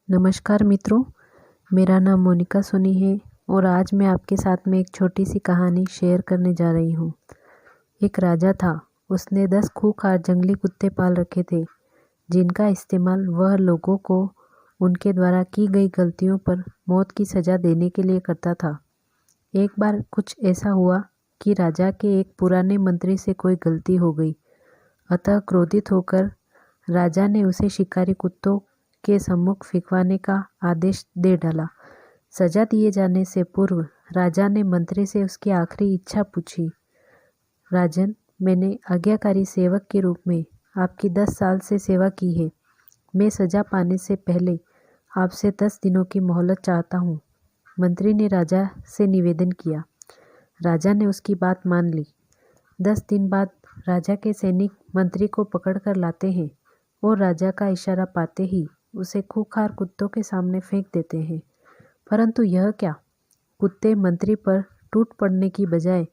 नमस्कार मित्रों, मेरा नाम मोनिका सोनी है और आज मैं आपके साथ में एक छोटी सी कहानी शेयर करने जा रही हूँ। एक राजा था, उसने 10 खूंखार जंगली कुत्ते पाल रखे थे, जिनका इस्तेमाल वह लोगों को उनके द्वारा की गई गलतियों पर मौत की सज़ा देने के लिए करता था। एक बार कुछ ऐसा हुआ कि राजा के एक पुराने मंत्री से कोई गलती हो गई, अतः क्रोधित होकर राजा ने उसे शिकारी कुत्तों के सम्मुख फेंकवाने का आदेश दे डाला। सजा दिए जाने से पूर्व राजा ने मंत्री से उसकी आखिरी इच्छा पूछी। राजन, मैंने आज्ञाकारी सेवक के रूप में आपकी 10 साल से सेवा की है। मैं सजा पाने से पहले आपसे 10 दिनों की मोहलत चाहता हूँ। मंत्री ने राजा से निवेदन किया। राजा ने उसकी बात मान ली। 10 दिन बाद राजा के सैनिक मंत्री को पकड़कर लाते हैं और राजा का इशारा पाते ही उसे खूंखार कुत्तों के सामने फेंक देते हैं। परंतु यह क्या, कुत्ते मंत्री पर टूट पड़ने की बजाय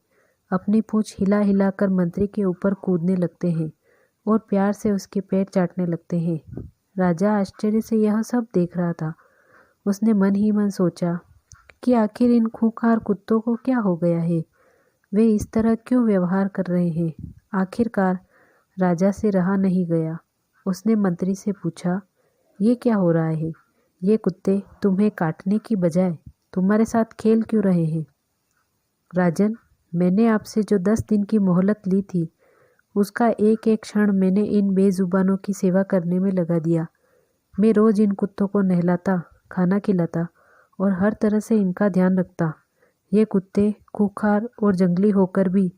अपनी पूंछ हिला हिला कर मंत्री के ऊपर कूदने लगते हैं और प्यार से उसके पैर चाटने लगते हैं। राजा आश्चर्य से यह सब देख रहा था। उसने मन ही मन सोचा कि आखिर इन खूंखार कुत्तों को क्या हो गया है, वे इस तरह क्यों व्यवहार कर रहे हैं। आखिरकार राजा से रहा नहीं गया। उसने मंत्री से पूछा, ये क्या हो रहा है? ये कुत्ते तुम्हें काटने की बजाय तुम्हारे साथ खेल क्यों रहे हैं? राजन, मैंने आपसे जो 10 दिन की मोहलत ली थी, उसका एक एक क्षण मैंने इन बेजुबानों की सेवा करने में लगा दिया। मैं रोज इन कुत्तों को नहलाता, खाना खिलाता और हर तरह से इनका ध्यान रखता। ये कुत्ते खूंखार और जंगली होकर भी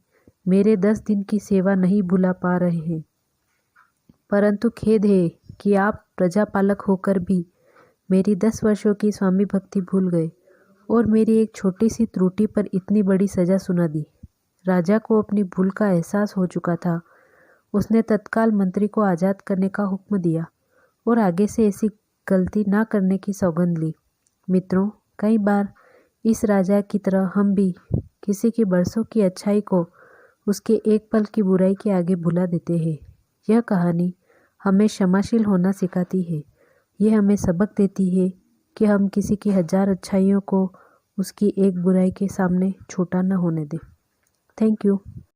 मेरे 10 दिन की सेवा नहीं भुला पा रहे हैं। परंतु खेद है कि आप प्रजापालक होकर भी मेरी 10 वर्षों की स्वामी भक्ति भूल गए और मेरी एक छोटी सी त्रुटि पर इतनी बड़ी सजा सुना दी। राजा को अपनी भूल का एहसास हो चुका था। उसने तत्काल मंत्री को आज़ाद करने का हुक्म दिया और आगे से ऐसी गलती ना करने की सौगंध ली। मित्रों, कई बार इस राजा की तरह हम भी किसी की बरसों की अच्छाई को उसके एक पल की बुराई के आगे भुला देते हैं। यह कहानी हमें क्षमाशील होना सिखाती है। यह हमें सबक देती है कि हम किसी की 1000 अच्छाइयों को उसकी एक बुराई के सामने छोटा न होने दें। Thank you.